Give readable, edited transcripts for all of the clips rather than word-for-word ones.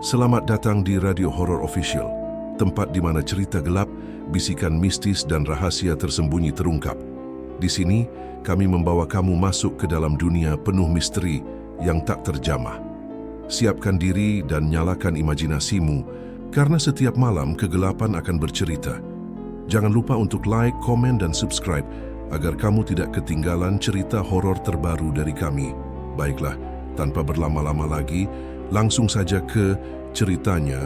Selamat datang di Radio Horor Official, tempat di mana cerita gelap, bisikan mistis dan rahasia tersembunyi terungkap. Di sini, kami membawa kamu masuk ke dalam dunia penuh misteri yang tak terjamah. Siapkan diri dan nyalakan imajinasimu, karena setiap malam kegelapan akan bercerita. Jangan lupa untuk like, komen, dan subscribe agar kamu tidak ketinggalan cerita horor terbaru dari kami. Baiklah, tanpa berlama-lama lagi, langsung saja ke ceritanya.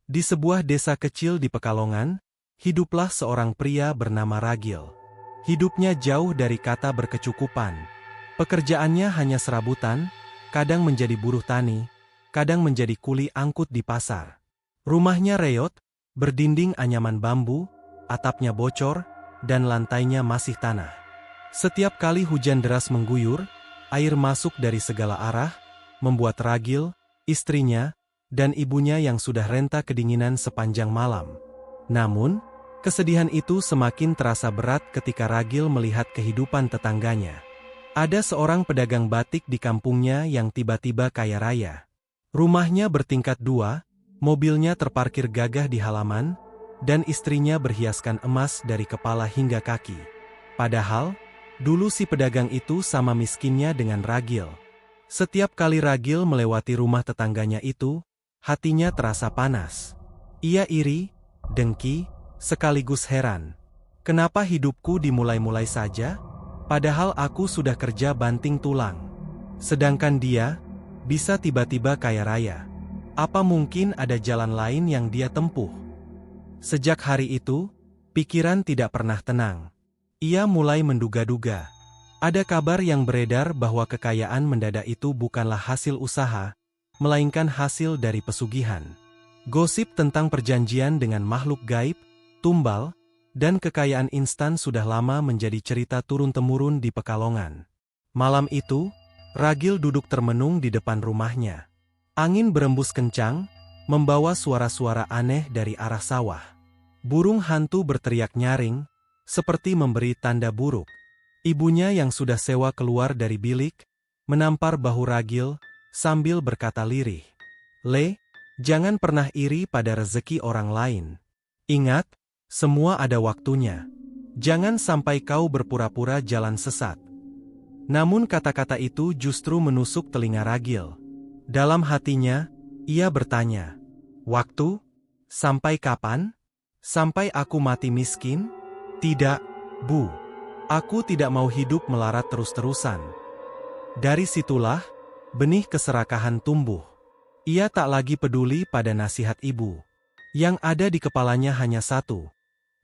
Di sebuah desa kecil di Pekalongan, hiduplah seorang pria bernama Ragil. Hidupnya jauh dari kata berkecukupan. Pekerjaannya hanya serabutan, kadang menjadi buruh tani, kadang menjadi kuli angkut di pasar. Rumahnya reot, berdinding anyaman bambu, atapnya bocor, dan lantainya masih tanah. Setiap kali hujan deras mengguyur, air masuk dari segala arah, membuat Ragil, istrinya, dan ibunya yang sudah renta kedinginan sepanjang malam. Namun, kesedihan itu semakin terasa berat ketika Ragil melihat kehidupan tetangganya. Ada seorang pedagang batik di kampungnya yang tiba-tiba kaya raya. Rumahnya bertingkat 2, mobilnya terparkir gagah di halaman, dan istrinya berhiaskan emas dari kepala hingga kaki. Padahal, dulu si pedagang itu sama miskinnya dengan Ragil. Setiap kali Ragil melewati rumah tetangganya itu, hatinya terasa panas. Ia iri, dengki, sekaligus heran. Kenapa hidupku dimulai-mulai saja? Padahal aku sudah kerja banting tulang. Sedangkan dia, bisa tiba-tiba kaya raya. Apa mungkin ada jalan lain yang dia tempuh? Sejak hari itu, pikiran tidak pernah tenang. Ia mulai menduga-duga. Ada kabar yang beredar bahwa kekayaan mendadak itu bukanlah hasil usaha, melainkan hasil dari pesugihan. Gosip tentang perjanjian dengan makhluk gaib, tumbal, dan kekayaan instan sudah lama menjadi cerita turun-temurun di Pekalongan. Malam itu, Ragil duduk termenung di depan rumahnya. Angin berembus kencang, membawa suara-suara aneh dari arah sawah. Burung hantu berteriak nyaring, seperti memberi tanda buruk. Ibunya yang sudah sewa keluar dari bilik, menampar bahu Ragil, sambil berkata lirih, "Le, jangan pernah iri pada rezeki orang lain. Ingat, semua ada waktunya. Jangan sampai kau berpura-pura jalan sesat." Namun kata-kata itu justru menusuk telinga Ragil. Dalam hatinya, ia bertanya, "Waktu? Sampai kapan? Sampai aku mati miskin? Tidak, Bu. Aku tidak mau hidup melarat terus-terusan." Dari situlah, benih keserakahan tumbuh. Ia tak lagi peduli pada nasihat ibu. Yang ada di kepalanya hanya satu.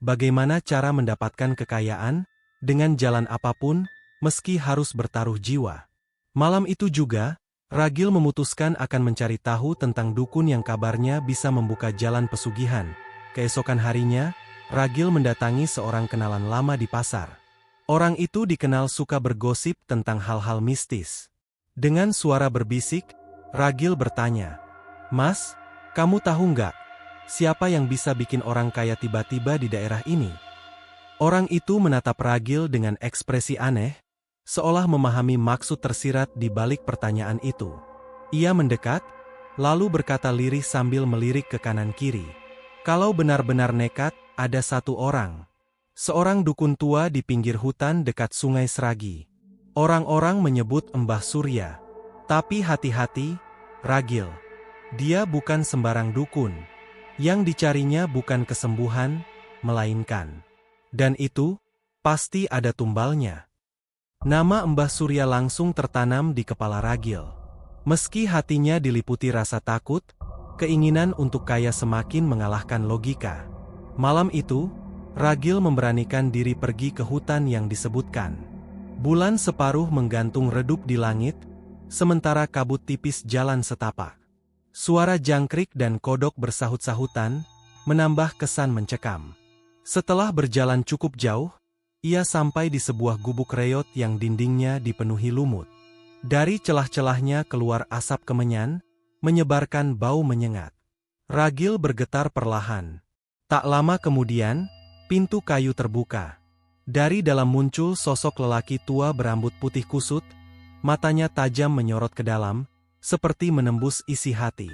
Bagaimana cara mendapatkan kekayaan, dengan jalan apapun, meski harus bertaruh jiwa. Malam itu juga, Ragil memutuskan akan mencari tahu tentang dukun yang kabarnya bisa membuka jalan pesugihan. Keesokan harinya, Ragil mendatangi seorang kenalan lama di pasar. Orang itu dikenal suka bergosip tentang hal-hal mistis. Dengan suara berbisik, Ragil bertanya, "Mas, kamu tahu nggak, siapa yang bisa bikin orang kaya tiba-tiba di daerah ini?" Orang itu menatap Ragil dengan ekspresi aneh, seolah memahami maksud tersirat di balik pertanyaan itu. Ia mendekat, lalu berkata lirih sambil melirik ke kanan-kiri, "Kalau benar-benar nekat, ada satu orang. Seorang dukun tua di pinggir hutan dekat Sungai Seragi. Orang-orang menyebut Mbah Surya. Tapi hati-hati, Ragil. Dia bukan sembarang dukun. Yang dicarinya bukan kesembuhan, melainkan. Dan itu, pasti ada tumbalnya." Nama Mbah Surya langsung tertanam di kepala Ragil. Meski hatinya diliputi rasa takut, keinginan untuk kaya semakin mengalahkan logika. Malam itu, Ragil memberanikan diri pergi ke hutan yang disebutkan. Bulan separuh menggantung redup di langit, sementara kabut tipis jalan setapak. Suara jangkrik dan kodok bersahut-sahutan, menambah kesan mencekam. Setelah berjalan cukup jauh, ia sampai di sebuah gubuk reot yang dindingnya dipenuhi lumut. Dari celah-celahnya keluar asap kemenyan, menyebarkan bau menyengat. Ragil bergetar perlahan. Tak lama kemudian, pintu kayu terbuka. Dari dalam muncul sosok lelaki tua berambut putih kusut, matanya tajam menyorot ke dalam, seperti menembus isi hati.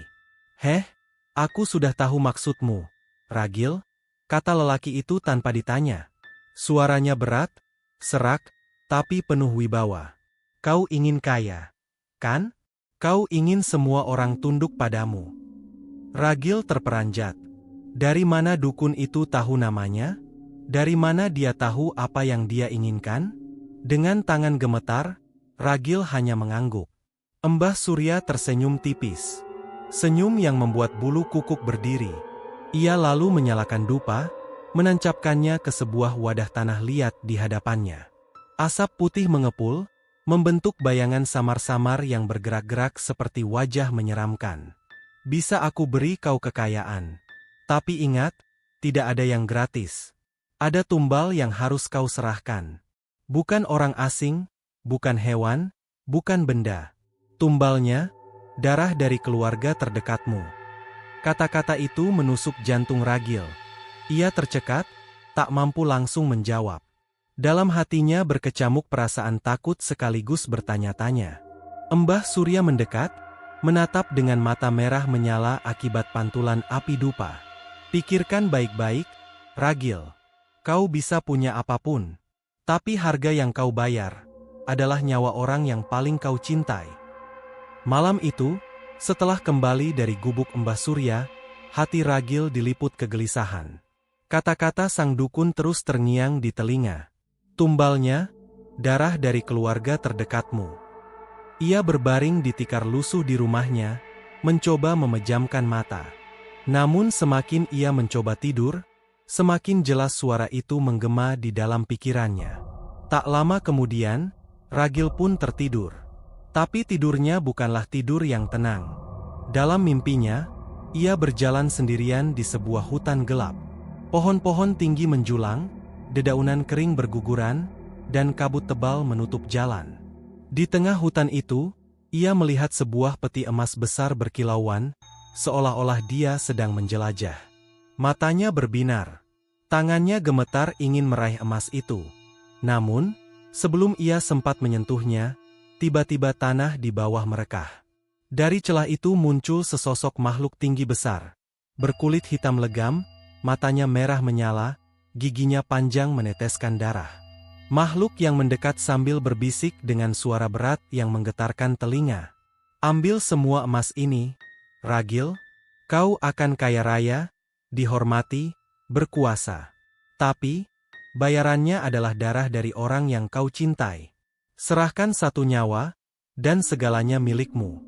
"Heh, aku sudah tahu maksudmu, Ragil," kata lelaki itu tanpa ditanya. Suaranya berat, serak, tapi penuh wibawa. "Kau ingin kaya, kan? Kau ingin semua orang tunduk padamu." Ragil terperanjat. Dari mana dukun itu tahu namanya? Dari mana dia tahu apa yang dia inginkan? Dengan tangan gemetar, Ragil hanya mengangguk. Mbah Surya tersenyum tipis. Senyum yang membuat bulu kukuk berdiri. Ia lalu menyalakan dupa, menancapkannya ke sebuah wadah tanah liat di hadapannya. Asap putih mengepul, membentuk bayangan samar-samar yang bergerak-gerak seperti wajah menyeramkan. "Bisa aku beri kau kekayaan. Tapi ingat, tidak ada yang gratis. Ada tumbal yang harus kau serahkan. Bukan orang asing, bukan hewan, bukan benda. Tumbalnya, darah dari keluarga terdekatmu." Kata-kata itu menusuk jantung Ragil. Ia tercekat, tak mampu langsung menjawab. Dalam hatinya berkecamuk perasaan takut sekaligus bertanya-tanya. Mbah Surya mendekat, menatap dengan mata merah menyala akibat pantulan api dupa. "Pikirkan baik-baik, Ragil. Kau bisa punya apapun. Tapi harga yang kau bayar adalah nyawa orang yang paling kau cintai." Malam itu, setelah kembali dari gubuk Mbah Surya, hati Ragil diliput kegelisahan. Kata-kata sang dukun terus terngiang di telinga. "Tumbalnya, darah dari keluarga terdekatmu." Ia berbaring di tikar lusuh di rumahnya, mencoba memejamkan mata. Namun semakin ia mencoba tidur, semakin jelas suara itu menggema di dalam pikirannya. Tak lama kemudian, Ragil pun tertidur. Tapi tidurnya bukanlah tidur yang tenang. Dalam mimpinya, ia berjalan sendirian di sebuah hutan gelap. Pohon-pohon tinggi menjulang, dedaunan kering berguguran, dan kabut tebal menutup jalan. Di tengah hutan itu, ia melihat sebuah peti emas besar berkilauan, seolah-olah dia sedang menjelajah. Matanya berbinar. Tangannya gemetar ingin meraih emas itu. Namun, sebelum ia sempat menyentuhnya, tiba-tiba tanah di bawah merekah. Dari celah itu muncul sesosok makhluk tinggi besar. Berkulit hitam legam, matanya merah menyala, giginya panjang meneteskan darah. Makhluk yang mendekat sambil berbisik dengan suara berat yang menggetarkan telinga. "Ambil semua emas ini, Ragil. Kau akan kaya raya, dihormati, berkuasa. Tapi, bayarannya adalah darah dari orang yang kau cintai. Serahkan satu nyawa, dan segalanya milikmu."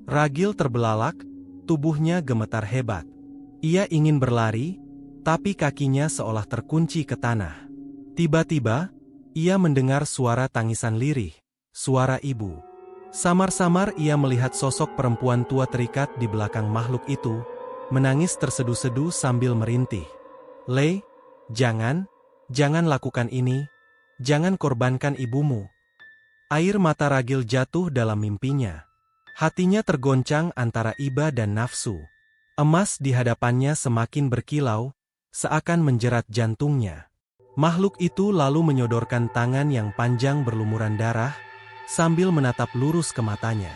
Ragil terbelalak, tubuhnya gemetar hebat. Ia ingin berlari, tapi kakinya seolah terkunci ke tanah. Tiba-tiba, ia mendengar suara tangisan lirih, suara ibu. Samar-samar ia melihat sosok perempuan tua terikat di belakang makhluk itu, menangis terseduh-seduh sambil merintih. "Le, jangan lakukan ini, jangan korbankan ibumu." Air mata Ragil jatuh dalam mimpinya. Hatinya tergoncang antara iba dan nafsu. Emas di hadapannya semakin berkilau, seakan menjerat jantungnya. Makhluk itu lalu menyodorkan tangan yang panjang berlumuran darah, sambil menatap lurus ke matanya.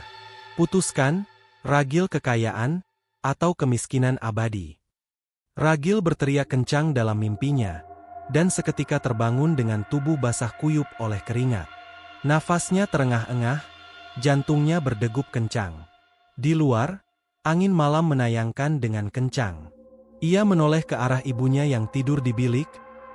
"Putuskan, Ragil, kekayaan, atau kemiskinan abadi." Ragil berteriak kencang dalam mimpinya, dan seketika terbangun dengan tubuh basah kuyup oleh keringat. Nafasnya terengah-engah, jantungnya berdegup kencang. Di luar, angin malam menayangkan dengan kencang. Ia menoleh ke arah ibunya yang tidur di bilik.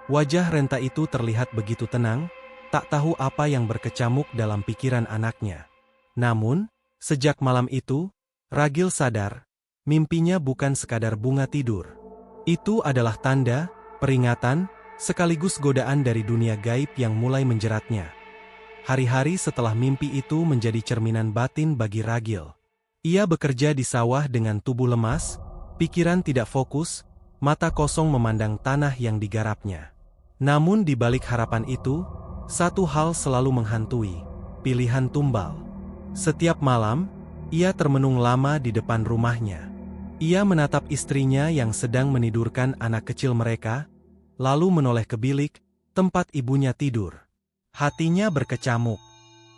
Wajah renta itu terlihat begitu tenang, tak tahu apa yang berkecamuk dalam pikiran anaknya. Namun, sejak malam itu, Ragil sadar, mimpinya bukan sekadar bunga tidur. Itu adalah tanda, peringatan, sekaligus godaan dari dunia gaib yang mulai menjeratnya. Hari-hari setelah mimpi itu menjadi cerminan batin bagi Ragil. Ia bekerja di sawah dengan tubuh lemas, pikiran tidak fokus, mata kosong memandang tanah yang digarapnya. Namun di balik harapan itu, satu hal selalu menghantui, pilihan tumbal. Setiap malam, ia termenung lama di depan rumahnya. Ia menatap istrinya yang sedang menidurkan anak kecil mereka, lalu menoleh ke bilik, tempat ibunya tidur. Hatinya berkecamuk.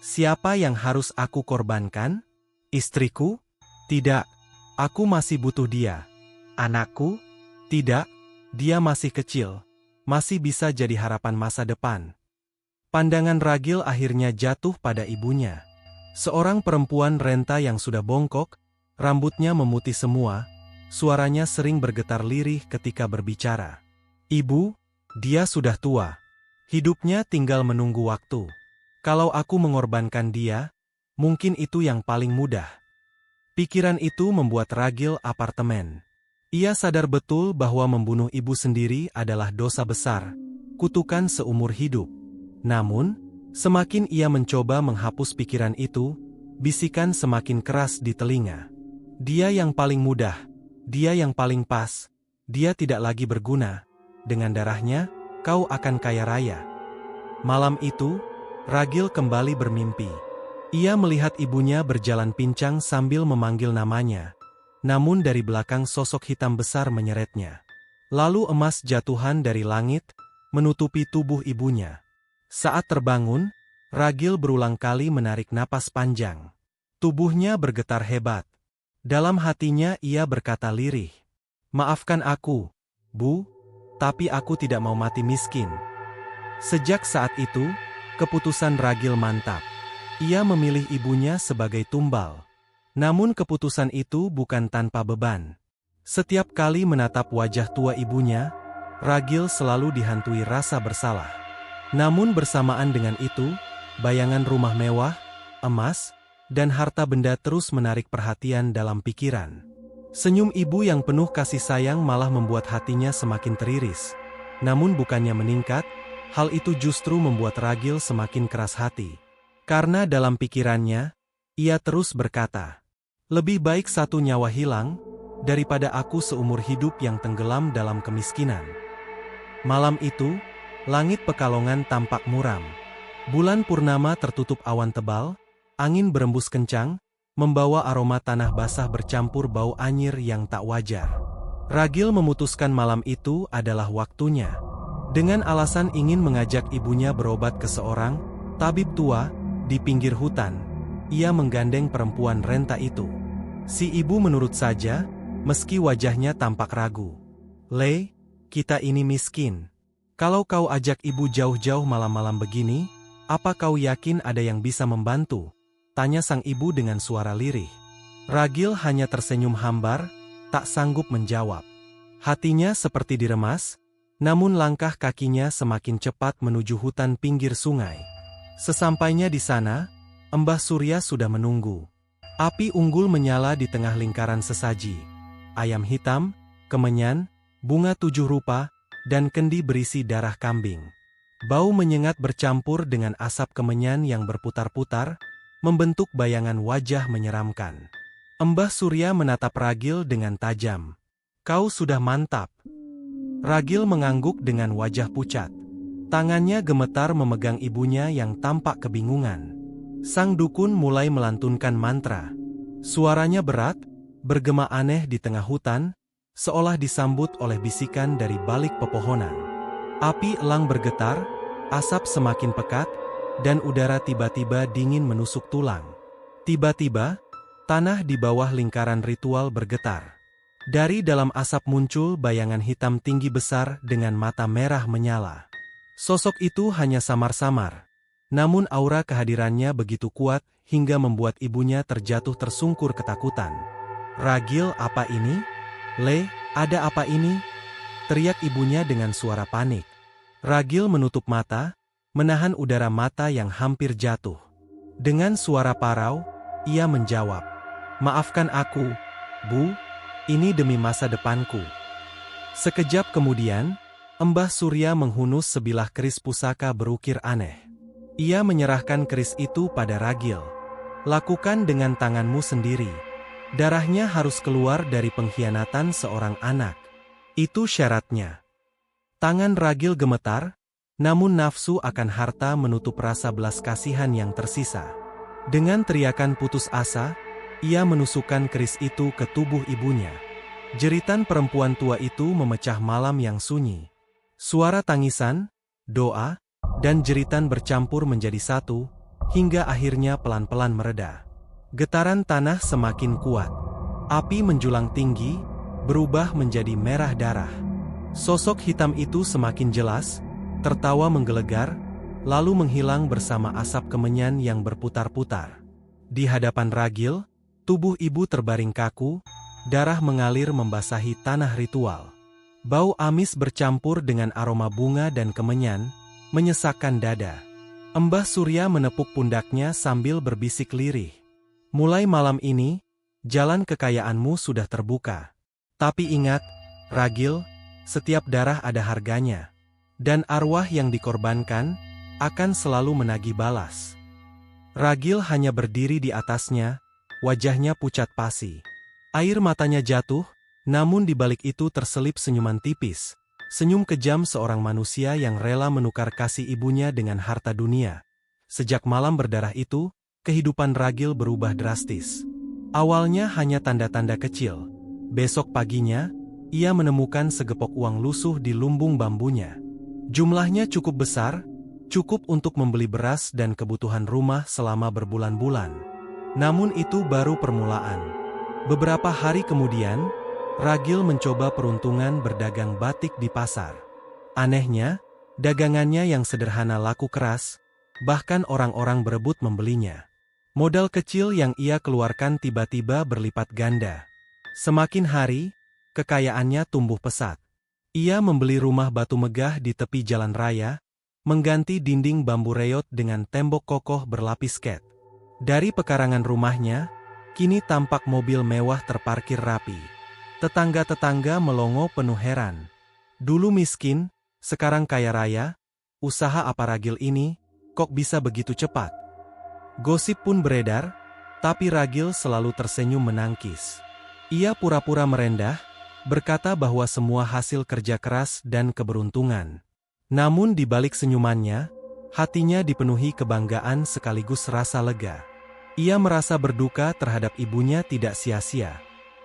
Siapa yang harus aku korbankan? Istriku? Tidak, aku masih butuh dia. Anakku? Tidak, dia masih kecil, masih bisa jadi harapan masa depan. Pandangan Ragil akhirnya jatuh pada ibunya. Seorang perempuan renta yang sudah bongkok, rambutnya memutih semua, suaranya sering bergetar lirih ketika berbicara. Ibu, dia sudah tua. Hidupnya tinggal menunggu waktu. Kalau aku mengorbankan dia, mungkin itu yang paling mudah. Pikiran itu membuat Ragil apartemen. Ia sadar betul bahwa membunuh ibu sendiri adalah dosa besar, kutukan seumur hidup. Namun, semakin ia mencoba menghapus pikiran itu, bisikan semakin keras di telinga. Dia yang paling mudah, dia yang paling pas, dia tidak lagi berguna. Dengan darahnya, kau akan kaya raya. Malam itu, Ragil kembali bermimpi. Ia melihat ibunya berjalan pincang sambil memanggil namanya. Namun dari belakang sosok hitam besar menyeretnya. Lalu emas jatuhan dari langit, menutupi tubuh ibunya. Saat terbangun, Ragil berulang kali menarik napas panjang. Tubuhnya bergetar hebat. Dalam hatinya ia berkata lirih, "Maafkan aku, Bu, tapi aku tidak mau mati miskin." Sejak saat itu, keputusan Ragil mantap. Ia memilih ibunya sebagai tumbal. Namun keputusan itu bukan tanpa beban. Setiap kali menatap wajah tua ibunya, Ragil selalu dihantui rasa bersalah. Namun bersamaan dengan itu, bayangan rumah mewah, emas, dan harta benda terus menarik perhatian dalam pikiran. Senyum ibu yang penuh kasih sayang malah membuat hatinya semakin teriris. Namun bukannya meningkat, hal itu justru membuat Ragil semakin keras hati. Karena dalam pikirannya, ia terus berkata, "Lebih baik satu nyawa hilang, daripada aku seumur hidup yang tenggelam dalam kemiskinan." Malam itu, langit Pekalongan tampak muram. Bulan purnama tertutup awan tebal, angin berembus kencang, membawa aroma tanah basah bercampur bau anyir yang tak wajar. Ragil memutuskan malam itu adalah waktunya. Dengan alasan ingin mengajak ibunya berobat ke seorang tabib tua di pinggir hutan, ia menggandeng perempuan renta itu. Si ibu menurut saja, meski wajahnya tampak ragu. "Le, kita ini miskin. Kalau kau ajak ibu jauh-jauh malam-malam begini, apa kau yakin ada yang bisa membantu?" tanya sang ibu dengan suara lirih. Ragil hanya tersenyum hambar, tak sanggup menjawab. Hatinya seperti diremas, namun langkah kakinya semakin cepat menuju hutan pinggir sungai. Sesampainya di sana, Mbah Surya sudah menunggu. Api unggul menyala di tengah lingkaran sesaji. Ayam hitam, kemenyan, bunga 7 rupa, dan kendi berisi darah kambing. Bau menyengat bercampur dengan asap kemenyan yang berputar-putar, membentuk bayangan wajah menyeramkan. Mbah Surya menatap Ragil dengan tajam. "Kau sudah mantap." Ragil mengangguk dengan wajah pucat. Tangannya gemetar memegang ibunya yang tampak kebingungan. Sang dukun mulai melantunkan mantra. Suaranya berat, bergema aneh di tengah hutan, seolah disambut oleh bisikan dari balik pepohonan. Api elang bergetar, asap semakin pekat, dan udara tiba-tiba dingin menusuk tulang. Tiba-tiba, tanah di bawah lingkaran ritual bergetar. Dari dalam asap muncul bayangan hitam tinggi besar dengan mata merah menyala. Sosok itu hanya samar-samar, namun aura kehadirannya begitu kuat hingga membuat ibunya terjatuh tersungkur ketakutan. "Ragil, apa ini? Le, ada apa ini?" teriak ibunya dengan suara panik. Ragil menutup mata, menahan udara mata yang hampir jatuh. Dengan suara parau, ia menjawab, "Maafkan aku, Bu, ini demi masa depanku." Sekejap kemudian, Mbah Surya menghunus sebilah keris pusaka berukir aneh. Ia menyerahkan keris itu pada Ragil. "Lakukan dengan tanganmu sendiri. Darahnya harus keluar dari pengkhianatan seorang anak. Itu syaratnya." Tangan Ragil gemetar, Namun nafsu akan harta menutup rasa belas kasihan yang tersisa. Dengan teriakan putus asa, ia menusukkan keris itu ke tubuh ibunya. Jeritan perempuan tua itu memecah malam yang sunyi. Suara tangisan, doa, dan jeritan bercampur menjadi satu, hingga akhirnya pelan-pelan mereda. Getaran tanah semakin kuat. Api menjulang tinggi, berubah menjadi merah darah. Sosok hitam itu semakin jelas, tertawa menggelegar, lalu menghilang bersama asap kemenyan yang berputar-putar. Di hadapan Ragil, tubuh ibu terbaring kaku, darah mengalir membasahi tanah ritual. Bau amis bercampur dengan aroma bunga dan kemenyan, menyesakkan dada. Embah Surya menepuk pundaknya sambil berbisik lirih. Mulai malam ini, jalan kekayaanmu sudah terbuka. Tapi ingat, Ragil, setiap darah ada harganya. Dan arwah yang dikorbankan, akan selalu menagih balas. Ragil hanya berdiri di atasnya, wajahnya pucat pasi. Air matanya jatuh, namun di balik itu terselip senyuman tipis. Senyum kejam seorang manusia yang rela menukar kasih ibunya dengan harta dunia. Sejak malam berdarah itu, kehidupan Ragil berubah drastis. Awalnya hanya tanda-tanda kecil. Besok paginya, ia menemukan segepok uang lusuh di lumbung bambunya. Jumlahnya cukup besar, cukup untuk membeli beras dan kebutuhan rumah selama berbulan-bulan. Namun itu baru permulaan. Beberapa hari kemudian, Ragil mencoba peruntungan berdagang batik di pasar. Anehnya, dagangannya yang sederhana laku keras, bahkan orang-orang berebut membelinya. Modal kecil yang ia keluarkan tiba-tiba berlipat ganda. Semakin hari, kekayaannya tumbuh pesat. Ia membeli rumah batu megah di tepi jalan raya, mengganti dinding bambu reot dengan tembok kokoh berlapis cat. Dari pekarangan rumahnya, kini tampak mobil mewah terparkir rapi. Tetangga-tetangga melongo penuh heran. Dulu miskin, sekarang kaya raya, usaha apa Ragil ini, kok bisa begitu cepat? Gosip pun beredar, tapi Ragil selalu tersenyum menangkis. Ia pura-pura merendah, berkata bahwa semua hasil kerja keras dan keberuntungan. Namun di balik senyumannya, hatinya dipenuhi kebanggaan sekaligus rasa lega. Ia merasa berduka terhadap ibunya tidak sia-sia.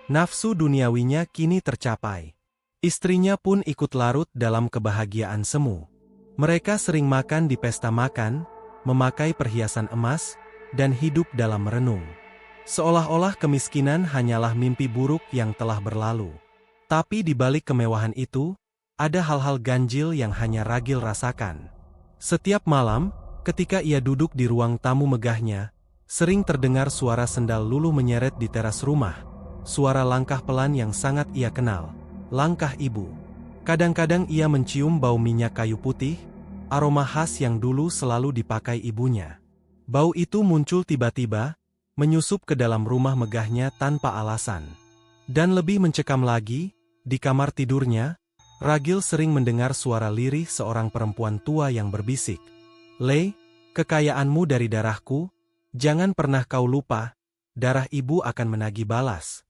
Nafsu duniawinya kini tercapai. Istrinya pun ikut larut dalam kebahagiaan semu. Mereka sering makan di pesta makan, memakai perhiasan emas, dan hidup dalam merenung. Seolah-olah kemiskinan hanyalah mimpi buruk yang telah berlalu. Tapi di balik kemewahan itu, ada hal-hal ganjil yang hanya Ragil rasakan. Setiap malam, ketika ia duduk di ruang tamu megahnya, sering terdengar suara sendal luluh menyeret di teras rumah. Suara langkah pelan yang sangat ia kenal, langkah ibu. Kadang-kadang ia mencium bau minyak kayu putih, aroma khas yang dulu selalu dipakai ibunya. Bau itu muncul tiba-tiba, menyusup ke dalam rumah megahnya tanpa alasan. Dan lebih mencekam lagi, di kamar tidurnya, Ragil sering mendengar suara lirih seorang perempuan tua yang berbisik. "Le, kekayaanmu dari darahku, jangan pernah kau lupa, darah ibu akan menagih balas."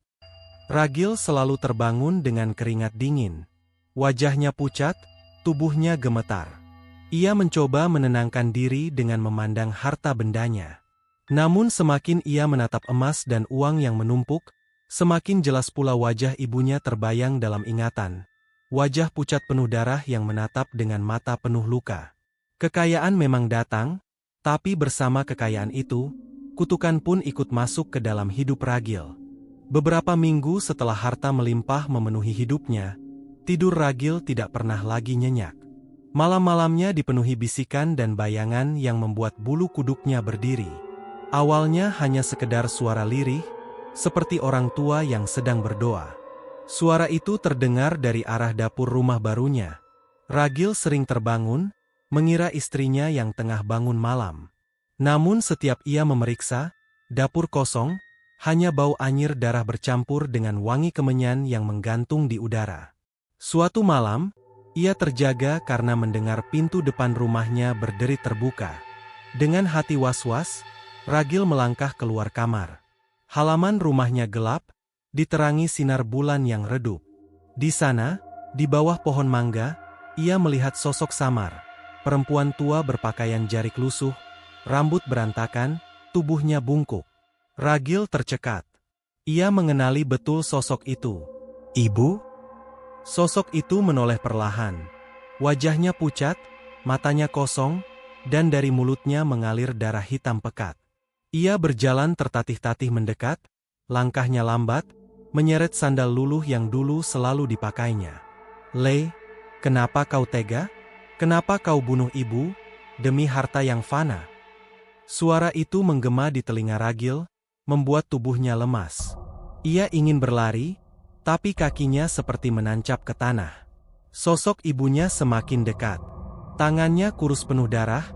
Ragil selalu terbangun dengan keringat dingin. Wajahnya pucat, tubuhnya gemetar. Ia mencoba menenangkan diri dengan memandang harta bendanya. Namun semakin ia menatap emas dan uang yang menumpuk, semakin jelas pula wajah ibunya terbayang dalam ingatan. Wajah pucat penuh darah yang menatap dengan mata penuh luka. Kekayaan memang datang, tapi bersama kekayaan itu, kutukan pun ikut masuk ke dalam hidup Ragil. Beberapa minggu setelah harta melimpah memenuhi hidupnya, tidur Ragil tidak pernah lagi nyenyak. Malam-malamnya dipenuhi bisikan dan bayangan yang membuat bulu kuduknya berdiri. Awalnya hanya sekedar suara lirih, seperti orang tua yang sedang berdoa. Suara itu terdengar dari arah dapur rumah barunya. Ragil sering terbangun, mengira istrinya yang tengah bangun malam. Namun setiap ia memeriksa, dapur kosong, hanya bau anyir darah bercampur dengan wangi kemenyan yang menggantung di udara. Suatu malam, ia terjaga karena mendengar pintu depan rumahnya berderit terbuka. Dengan hati was-was, Ragil melangkah keluar kamar. Halaman rumahnya gelap, diterangi sinar bulan yang redup. Di sana, di bawah pohon mangga, ia melihat sosok samar. perempuan tua berpakaian jarik lusuh, rambut berantakan, tubuhnya bungkuk. Ragil tercekat. Ia mengenali betul sosok itu. Ibu? Sosok itu menoleh perlahan. Wajahnya pucat, matanya kosong, dan dari mulutnya mengalir darah hitam pekat. Ia berjalan tertatih-tatih mendekat, langkahnya lambat, menyeret sandal luluh yang dulu selalu dipakainya. "Le, kenapa kau tega? Kenapa kau bunuh ibu, demi harta yang fana?" Suara itu menggema di telinga Ragil, membuat tubuhnya lemas. Ia ingin berlari, tapi kakinya seperti menancap ke tanah. Sosok ibunya semakin dekat. Tangannya kurus penuh darah,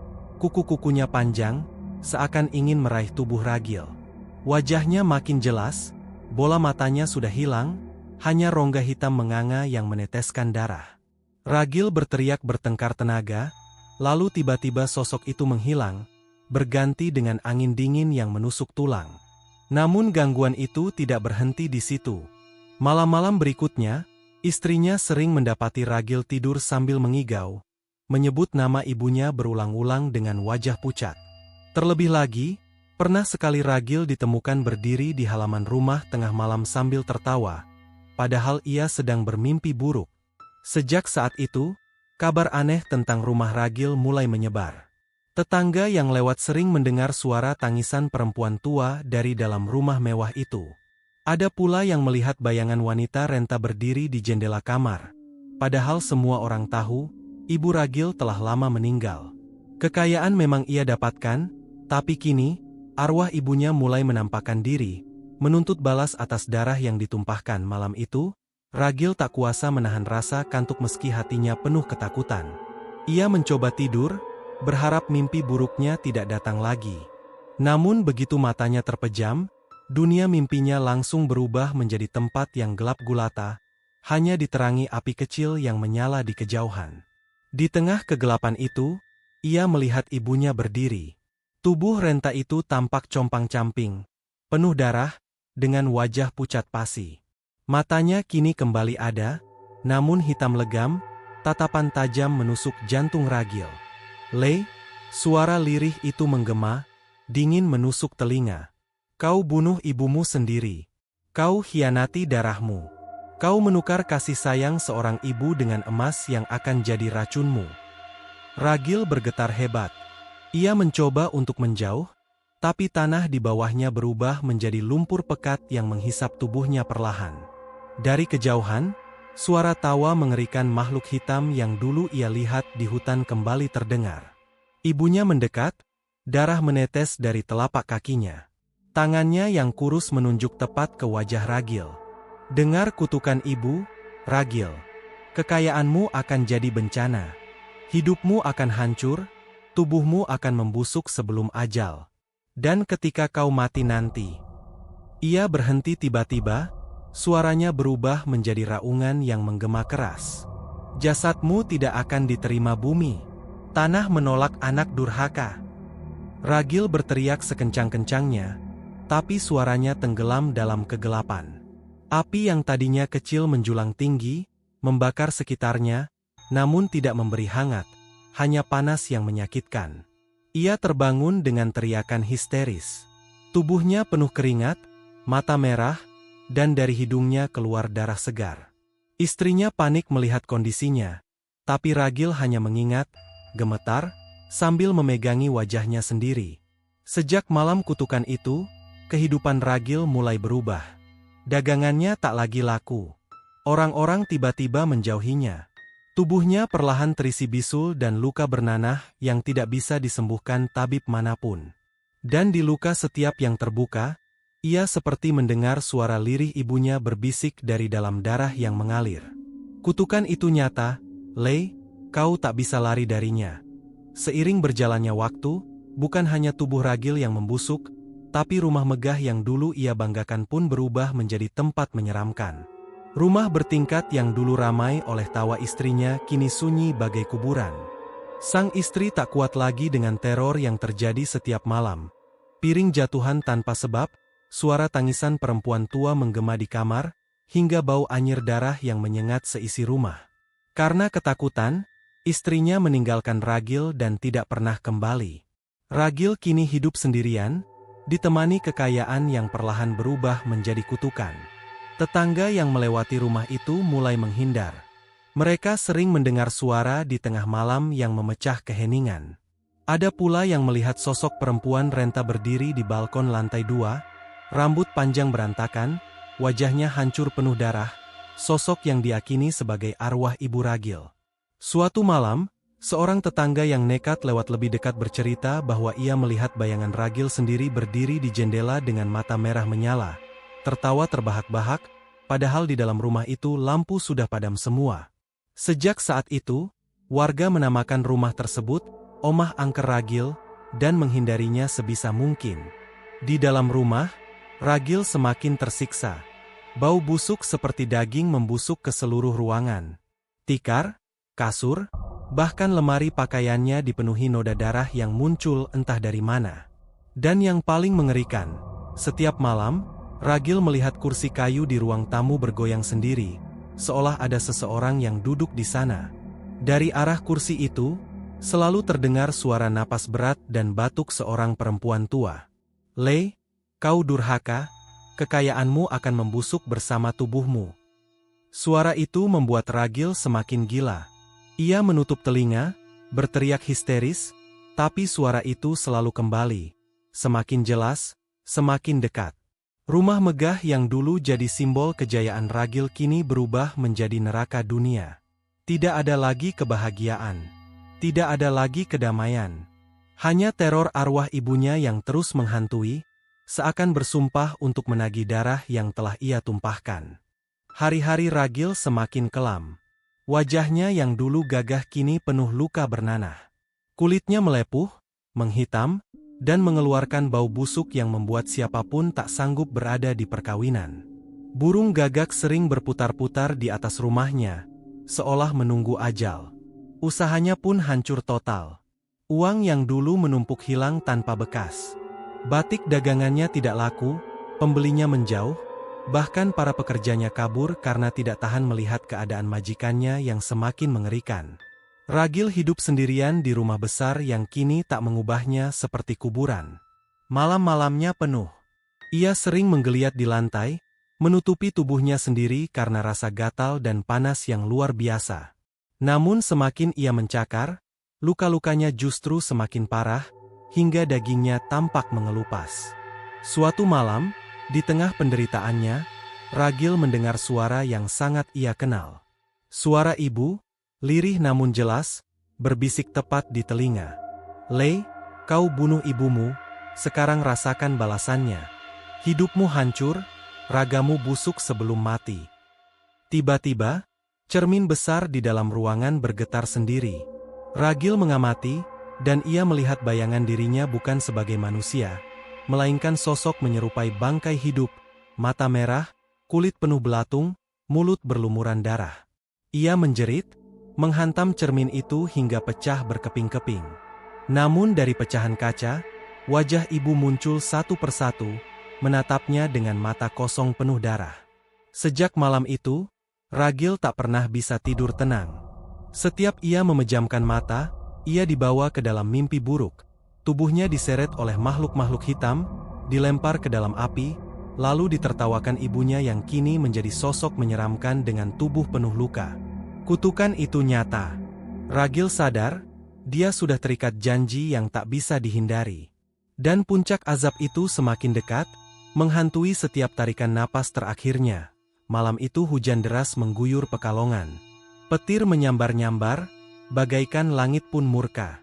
kuku-kukunya panjang, seakan ingin meraih tubuh Ragil. Wajahnya makin jelas, bola matanya sudah hilang, hanya rongga hitam menganga yang meneteskan darah. Ragil berteriak bertengkar tenaga, lalu tiba-tiba sosok itu menghilang, berganti dengan angin dingin yang menusuk tulang. Namun gangguan itu tidak berhenti di situ. Malam-malam berikutnya, istrinya sering mendapati Ragil tidur sambil mengigau, menyebut nama ibunya berulang-ulang dengan wajah pucat. Terlebih lagi, pernah sekali Ragil ditemukan berdiri di halaman rumah tengah malam sambil tertawa, padahal ia sedang bermimpi buruk. Sejak saat itu, kabar aneh tentang rumah Ragil mulai menyebar. Tetangga yang lewat sering mendengar suara tangisan perempuan tua dari dalam rumah mewah itu. Ada pula yang melihat bayangan wanita renta berdiri di jendela kamar. Padahal semua orang tahu, ibu Ragil telah lama meninggal. Kekayaan memang ia dapatkan, tapi kini, arwah ibunya mulai menampakkan diri, menuntut balas atas darah yang ditumpahkan malam itu. Ragil tak kuasa menahan rasa kantuk meski hatinya penuh ketakutan. Ia mencoba tidur, berharap mimpi buruknya tidak datang lagi. Namun begitu matanya terpejam, dunia mimpinya langsung berubah menjadi tempat yang gelap gulata, hanya diterangi api kecil yang menyala di kejauhan. Di tengah kegelapan itu, ia melihat ibunya berdiri. Tubuh renta itu tampak compang-camping, penuh darah, dengan wajah pucat pasi. Matanya kini kembali ada, namun hitam legam, tatapan tajam menusuk jantung Ragil. "Le," suara lirih itu menggema, dingin menusuk telinga. "Kau bunuh ibumu sendiri. Kau hianati darahmu. Kau menukar kasih sayang seorang ibu dengan emas yang akan jadi racunmu." Ragil bergetar hebat. Ia mencoba untuk menjauh, tapi tanah di bawahnya berubah menjadi lumpur pekat yang menghisap tubuhnya perlahan. Dari kejauhan, suara tawa mengerikan makhluk hitam yang dulu ia lihat di hutan kembali terdengar. Ibunya mendekat, darah menetes dari telapak kakinya. Tangannya yang kurus menunjuk tepat ke wajah Ragil. "Dengar kutukan ibu, Ragil. Kekayaanmu akan jadi bencana. Hidupmu akan hancur, tubuhmu akan membusuk sebelum ajal. Dan ketika kau mati nanti..." Ia berhenti tiba-tiba, suaranya berubah menjadi raungan yang menggema keras. "Jasadmu tidak akan diterima bumi. Tanah menolak anak durhaka." Ragil berteriak sekencang-kencangnya, tapi suaranya tenggelam dalam kegelapan. Api yang tadinya kecil menjulang tinggi, membakar sekitarnya, namun tidak memberi hangat, hanya panas yang menyakitkan. Ia terbangun dengan teriakan histeris. Tubuhnya penuh keringat, mata merah, dan dari hidungnya keluar darah segar. Istrinya panik melihat kondisinya, tapi Ragil hanya mengingat, gemetar, sambil memegangi wajahnya sendiri. Sejak malam kutukan itu, kehidupan Ragil mulai berubah. Dagangannya tak lagi laku. Orang-orang tiba-tiba menjauhinya. Tubuhnya perlahan terisi bisul dan luka bernanah yang tidak bisa disembuhkan tabib manapun. Dan di luka setiap yang terbuka, ia seperti mendengar suara lirih ibunya berbisik dari dalam darah yang mengalir. "Kutukan itu nyata, Le, kau tak bisa lari darinya." Seiring berjalannya waktu, bukan hanya tubuh Ragil yang membusuk, tapi rumah megah yang dulu ia banggakan pun berubah menjadi tempat menyeramkan. Rumah bertingkat yang dulu ramai oleh tawa istrinya kini sunyi bagai kuburan. Sang istri tak kuat lagi dengan teror yang terjadi setiap malam. Piring jatuhan tanpa sebab, suara tangisan perempuan tua menggema di kamar, hingga bau anyir darah yang menyengat seisi rumah. Karena ketakutan, Istrinya meninggalkan Ragil dan tidak pernah kembali. Ragil kini hidup sendirian, ditemani kekayaan yang perlahan berubah menjadi kutukan. Tetangga yang melewati rumah itu mulai menghindar. Mereka sering mendengar suara di tengah malam yang memecah keheningan. Ada pula yang melihat sosok perempuan renta berdiri di balkon lantai 2, rambut panjang berantakan, wajahnya hancur penuh darah, sosok yang diyakini sebagai arwah Ibu Ragil. Suatu malam, seorang tetangga yang nekat lewat lebih dekat bercerita bahwa ia melihat bayangan Ragil sendiri berdiri di jendela dengan mata merah menyala, tertawa terbahak-bahak, padahal di dalam rumah itu lampu sudah padam semua. Sejak saat itu, warga menamakan rumah tersebut Omah Angker Ragil dan menghindarinya sebisa mungkin. Di dalam rumah, Ragil semakin tersiksa. Bau busuk seperti daging membusuk ke seluruh ruangan. Tikar, kasur, bahkan lemari pakaiannya dipenuhi noda darah yang muncul entah dari mana. Dan yang paling mengerikan, setiap malam, Ragil melihat kursi kayu di ruang tamu bergoyang sendiri, seolah ada seseorang yang duduk di sana. Dari arah kursi itu, selalu terdengar suara napas berat dan batuk seorang perempuan tua. "Le, kau durhaka, kekayaanmu akan membusuk bersama tubuhmu." Suara itu membuat Ragil semakin gila. Ia menutup telinga, berteriak histeris, tapi suara itu selalu kembali. Semakin jelas, semakin dekat. Rumah megah yang dulu jadi simbol kejayaan Ragil kini berubah menjadi neraka dunia. Tidak ada lagi kebahagiaan. Tidak ada lagi kedamaian. Hanya teror arwah ibunya yang terus menghantui, seakan bersumpah untuk menagih darah yang telah ia tumpahkan. Hari-hari Ragil semakin kelam. Wajahnya yang dulu gagah kini penuh luka bernanah. Kulitnya melepuh, menghitam, dan mengeluarkan bau busuk yang membuat siapapun tak sanggup berada di perkawinan. Burung gagak sering berputar-putar di atas rumahnya, seolah menunggu ajal. Usahanya pun hancur total. Uang yang dulu menumpuk hilang tanpa bekas. Batik dagangannya tidak laku, pembelinya menjauh, bahkan para pekerjanya kabur karena tidak tahan melihat keadaan majikannya yang semakin mengerikan. Ragil hidup sendirian di rumah besar yang kini tak mengubahnya seperti kuburan. Malam-malamnya penuh. Ia sering menggeliat di lantai, menutupi tubuhnya sendiri karena rasa gatal dan panas yang luar biasa. Namun semakin ia mencakar, luka-lukanya justru semakin parah, hingga dagingnya tampak mengelupas. Suatu malam, di tengah penderitaannya, Ragil mendengar suara yang sangat ia kenal. Suara ibu, lirih namun jelas, berbisik tepat di telinga. "Le, kau bunuh ibumu, sekarang rasakan balasannya. Hidupmu hancur, ragamu busuk sebelum mati." Tiba-tiba, cermin besar di dalam ruangan bergetar sendiri. Ragil mengamati, dan ia melihat bayangan dirinya bukan sebagai manusia, melainkan sosok menyerupai bangkai hidup, mata merah, kulit penuh belatung, mulut berlumuran darah. Ia menjerit, menghantam cermin itu hingga pecah berkeping-keping. Namun dari pecahan kaca, wajah ibu muncul satu persatu, menatapnya dengan mata kosong penuh darah. Sejak malam itu, Ragil tak pernah bisa tidur tenang. Setiap ia memejamkan mata, ia dibawa ke dalam mimpi buruk. Tubuhnya diseret oleh makhluk-makhluk hitam, dilempar ke dalam api, lalu ditertawakan ibunya yang kini menjadi sosok menyeramkan dengan tubuh penuh luka. Kutukan itu nyata. Ragil sadar, dia sudah terikat janji yang tak bisa dihindari. Dan puncak azab itu semakin dekat, menghantui setiap tarikan napas terakhirnya. Malam itu hujan deras mengguyur Pekalongan. Petir menyambar-nyambar, bagaikan langit pun murka.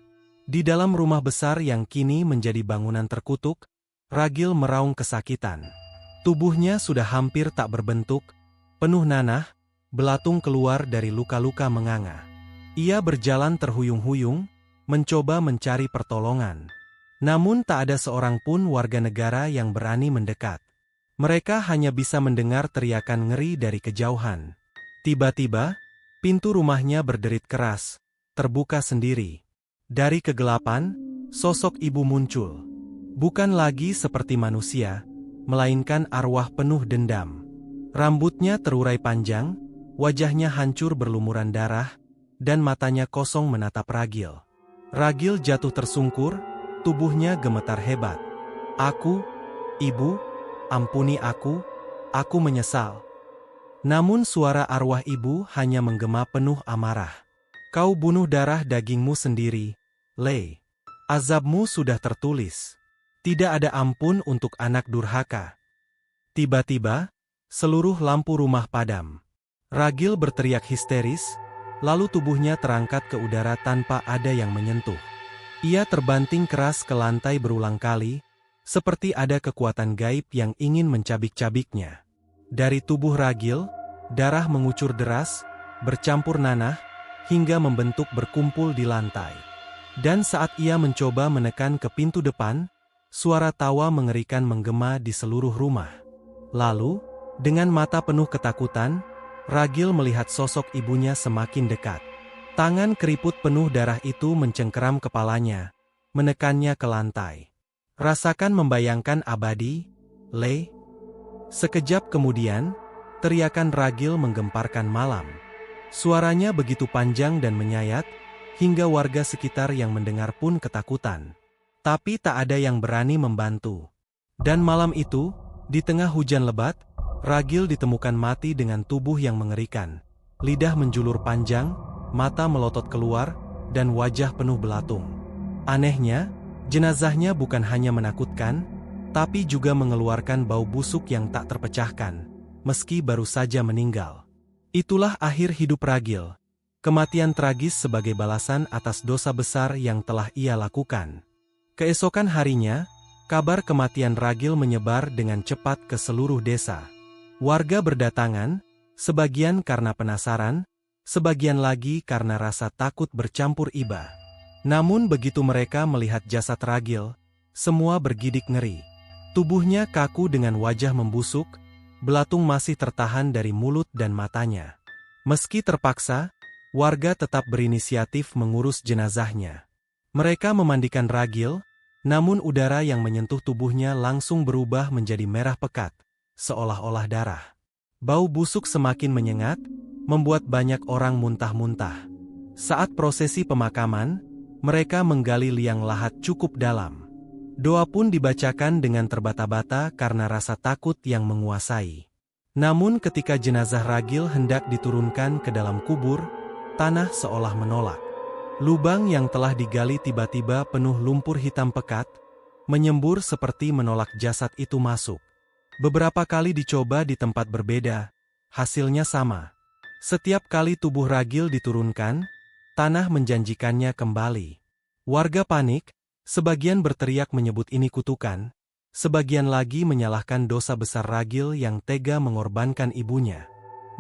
Di dalam rumah besar yang kini menjadi bangunan terkutuk, Ragil meraung kesakitan. Tubuhnya sudah hampir tak berbentuk, penuh nanah, belatung keluar dari luka-luka menganga. Ia berjalan terhuyung-huyung, mencoba mencari pertolongan. Namun tak ada seorang pun warga negara yang berani mendekat. Mereka hanya bisa mendengar teriakan ngeri dari kejauhan. Tiba-tiba, pintu rumahnya berderit keras, terbuka sendiri. Dari kegelapan, sosok ibu muncul. Bukan lagi seperti manusia, melainkan arwah penuh dendam. Rambutnya terurai panjang, wajahnya hancur berlumuran darah, dan matanya kosong menatap Ragil. Ragil jatuh tersungkur, tubuhnya gemetar hebat. "Aku, Ibu, ampuni aku menyesal." Namun suara arwah ibu hanya menggema penuh amarah. "Kau bunuh darah dagingmu sendiri, Lei. Azabmu sudah tertulis. Tidak ada ampun untuk anak durhaka." Tiba-tiba, seluruh lampu rumah padam. Ragil berteriak histeris, lalu tubuhnya terangkat ke udara tanpa ada yang menyentuh. Ia terbanting keras ke lantai berulang kali, seperti ada kekuatan gaib yang ingin mencabik-cabiknya. Dari tubuh Ragil, darah mengucur deras, bercampur nanah, hingga membentuk berkumpul di lantai. Dan saat ia mencoba menekan ke pintu depan, suara tawa mengerikan menggema di seluruh rumah. Lalu, dengan mata penuh ketakutan, Ragil melihat sosok ibunya semakin dekat. Tangan keriput penuh darah itu mencengkeram kepalanya, menekannya ke lantai. "Rasakan membayangkan abadi, Lei." Sekejap kemudian, teriakan Ragil menggemparkan malam. Suaranya begitu panjang dan menyayat, hingga warga sekitar yang mendengar pun ketakutan. Tapi tak ada yang berani membantu. Dan malam itu, di tengah hujan lebat, Ragil ditemukan mati dengan tubuh yang mengerikan. Lidah menjulur panjang, mata melotot keluar, dan wajah penuh belatung. Anehnya, jenazahnya bukan hanya menakutkan, tapi juga mengeluarkan bau busuk yang tak terpecahkan, meski baru saja meninggal. Itulah akhir hidup Ragil. Kematian tragis sebagai balasan atas dosa besar yang telah ia lakukan. Keesokan harinya, kabar kematian Ragil menyebar dengan cepat ke seluruh desa. Warga berdatangan, sebagian karena penasaran, sebagian lagi karena rasa takut bercampur iba. Namun begitu mereka melihat jasad Ragil, semua bergidik ngeri. Tubuhnya kaku dengan wajah membusuk, belatung masih tertahan dari mulut dan matanya. Meski terpaksa, warga tetap berinisiatif mengurus jenazahnya. Mereka memandikan Ragil, namun udara yang menyentuh tubuhnya langsung berubah menjadi merah pekat, seolah-olah darah. Bau busuk semakin menyengat, membuat banyak orang muntah-muntah. Saat prosesi pemakaman, mereka menggali liang lahat cukup dalam. Doa pun dibacakan dengan terbata-bata karena rasa takut yang menguasai. Namun ketika jenazah Ragil hendak diturunkan ke dalam kubur, tanah seolah menolak. Lubang yang telah digali tiba-tiba penuh lumpur hitam pekat, menyembur seperti menolak jasad itu masuk. Beberapa kali dicoba di tempat berbeda, hasilnya sama. Setiap kali tubuh Ragil diturunkan, tanah menjanjikannya kembali. Warga panik, sebagian berteriak menyebut ini kutukan, sebagian lagi menyalahkan dosa besar Ragil yang tega mengorbankan ibunya.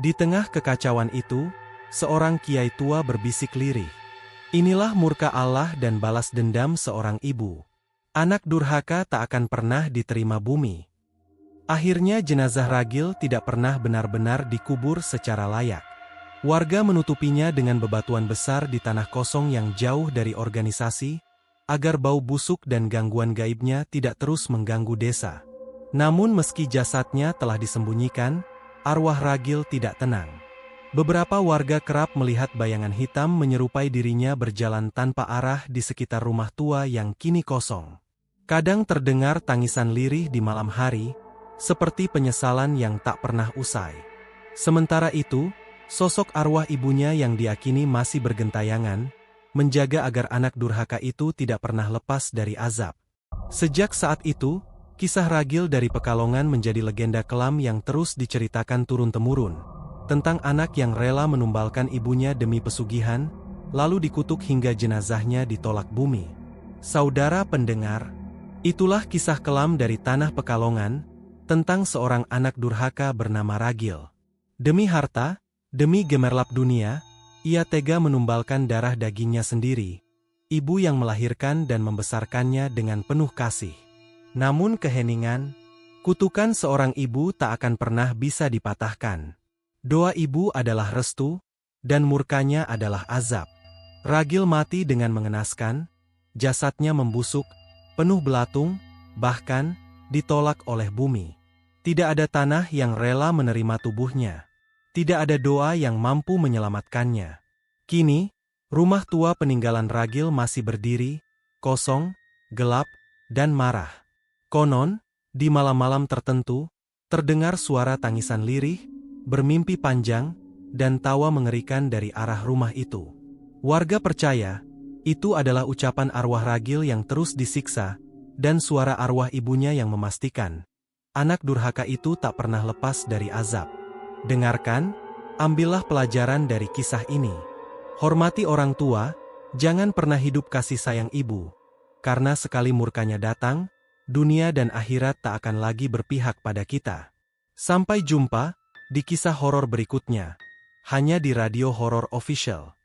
Di tengah kekacauan itu, seorang kiai tua berbisik lirih. "Inilah murka Allah dan balas dendam seorang ibu. Anak durhaka tak akan pernah diterima bumi." Akhirnya jenazah Ragil tidak pernah benar-benar dikubur secara layak. Warga menutupinya dengan bebatuan besar di tanah kosong yang jauh dari organisasi, agar bau busuk dan gangguan gaibnya tidak terus mengganggu desa. Namun meski jasadnya telah disembunyikan, arwah Ragil tidak tenang. Beberapa warga kerap melihat bayangan hitam menyerupai dirinya berjalan tanpa arah di sekitar rumah tua yang kini kosong. Kadang terdengar tangisan lirih di malam hari, seperti penyesalan yang tak pernah usai. Sementara itu, sosok arwah ibunya yang diakini masih bergentayangan, menjaga agar anak durhaka itu tidak pernah lepas dari azab. Sejak saat itu, kisah Ragil dari Pekalongan menjadi legenda kelam yang terus diceritakan turun-temurun, tentang anak yang rela menumbalkan ibunya demi pesugihan, lalu dikutuk hingga jenazahnya ditolak bumi. Saudara pendengar, itulah kisah kelam dari tanah Pekalongan, tentang seorang anak durhaka bernama Ragil. Demi harta, demi gemerlap dunia, ia tega menumbalkan darah dagingnya sendiri, ibu yang melahirkan dan membesarkannya dengan penuh kasih. Namun keheningan, kutukan seorang ibu tak akan pernah bisa dipatahkan. Doa ibu adalah restu, dan murkanya adalah azab. Ragil mati dengan mengenaskan, jasadnya membusuk, penuh belatung, bahkan ditolak oleh bumi. Tidak ada tanah yang rela menerima tubuhnya. Tidak ada doa yang mampu menyelamatkannya. Kini, rumah tua peninggalan Ragil masih berdiri, kosong, gelap, dan marah. Konon, di malam-malam tertentu, terdengar suara tangisan lirih, bermimpi panjang, dan tawa mengerikan dari arah rumah itu. Warga percaya, itu adalah ucapan arwah Ragil yang terus disiksa, dan suara arwah ibunya yang memastikan, anak durhaka itu tak pernah lepas dari azab. Dengarkan, ambillah pelajaran dari kisah ini. Hormati orang tua, jangan pernah hidup kasih sayang ibu. Karena sekali murkanya datang, dunia dan akhirat tak akan lagi berpihak pada kita. Sampai jumpa di kisah horor berikutnya. Hanya di Radio Horor Official.